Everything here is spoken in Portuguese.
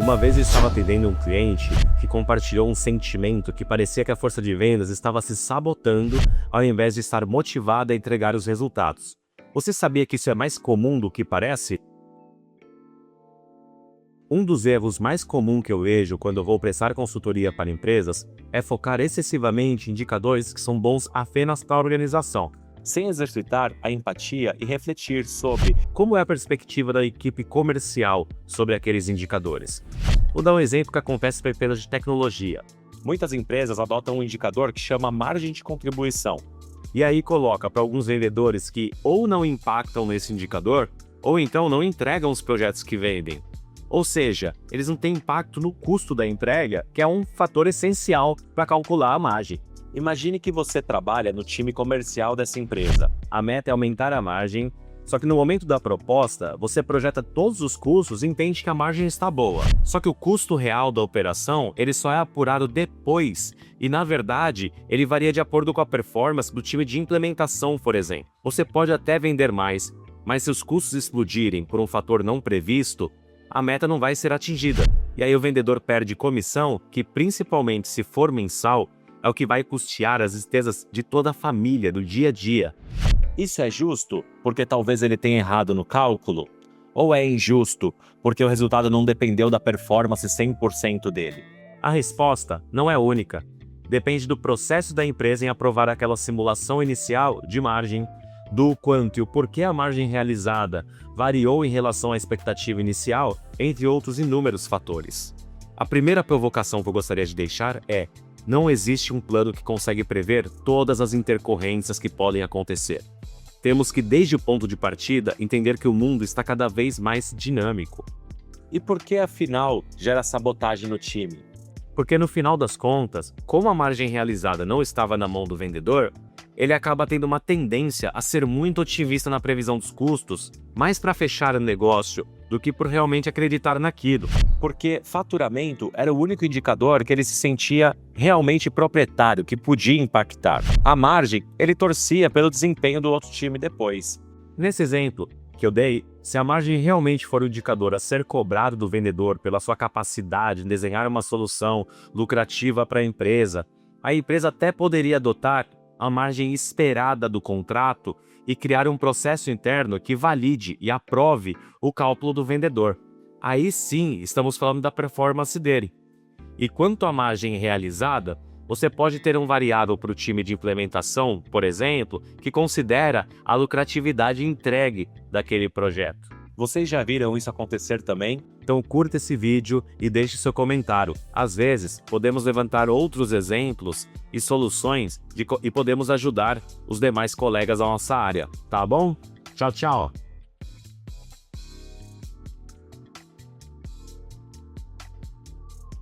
Uma vez eu estava atendendo um cliente que compartilhou um sentimento que parecia que a força de vendas estava se sabotando ao invés de estar motivada a entregar os resultados. Você sabia que isso é mais comum do que parece? Um dos erros mais comuns que eu vejo quando eu vou prestar consultoria para empresas é focar excessivamente em indicadores que são bons apenas para a organização, sem exercitar a empatia e refletir sobre como é a perspectiva da equipe comercial sobre aqueles indicadores. Vou dar um exemplo que acontece para empresas de tecnologia. Muitas empresas adotam um indicador que chama margem de contribuição. E aí coloca para alguns vendedores que ou não impactam nesse indicador, ou então não entregam os projetos que vendem. Ou seja, eles não têm impacto no custo da entrega, que é um fator essencial para calcular a margem. Imagine que você trabalha no time comercial dessa empresa. A meta é aumentar a margem, só que no momento da proposta, você projeta todos os custos e entende que a margem está boa. Só que o custo real da operação, ele só é apurado depois, e na verdade, ele varia de acordo com a performance do time de implementação, por exemplo. Você pode até vender mais, mas se os custos explodirem por um fator não previsto, a meta não vai ser atingida. E aí o vendedor perde comissão, que principalmente se for mensal, é o que vai custear as despesas de toda a família, do dia a dia. Isso é justo porque talvez ele tenha errado no cálculo? Ou é injusto porque o resultado não dependeu da performance 100% dele? A resposta não é única. Depende do processo da empresa em aprovar aquela simulação inicial de margem, do quanto e o porquê a margem realizada variou em relação à expectativa inicial, entre outros inúmeros fatores. A primeira provocação que eu gostaria de deixar é: não existe um plano que consegue prever todas as intercorrências que podem acontecer. Temos que, desde o ponto de partida, entender que o mundo está cada vez mais dinâmico. E por que, afinal, gera sabotagem no time? Porque, no final das contas, como a margem realizada não estava na mão do vendedor, ele acaba tendo uma tendência a ser muito otimista na previsão dos custos, mais para fechar o negócio do que por realmente acreditar naquilo. Porque faturamento era o único indicador que ele se sentia realmente proprietário, que podia impactar. A margem, ele torcia pelo desempenho do outro time depois. Nesse exemplo que eu dei, se a margem realmente for o indicador a ser cobrado do vendedor pela sua capacidade em desenhar uma solução lucrativa para a empresa até poderia adotar a margem esperada do contrato e criar um processo interno que valide e aprove o cálculo do vendedor. Aí sim, estamos falando da performance dele. E quanto à margem realizada, você pode ter um variável para o time de implementação, por exemplo, que considera a lucratividade entregue daquele projeto. Vocês já viram isso acontecer também? Então curta esse vídeo e deixe seu comentário. Às vezes, podemos levantar outros exemplos e soluções e podemos ajudar os demais colegas da nossa área, tá bom? Tchau, tchau!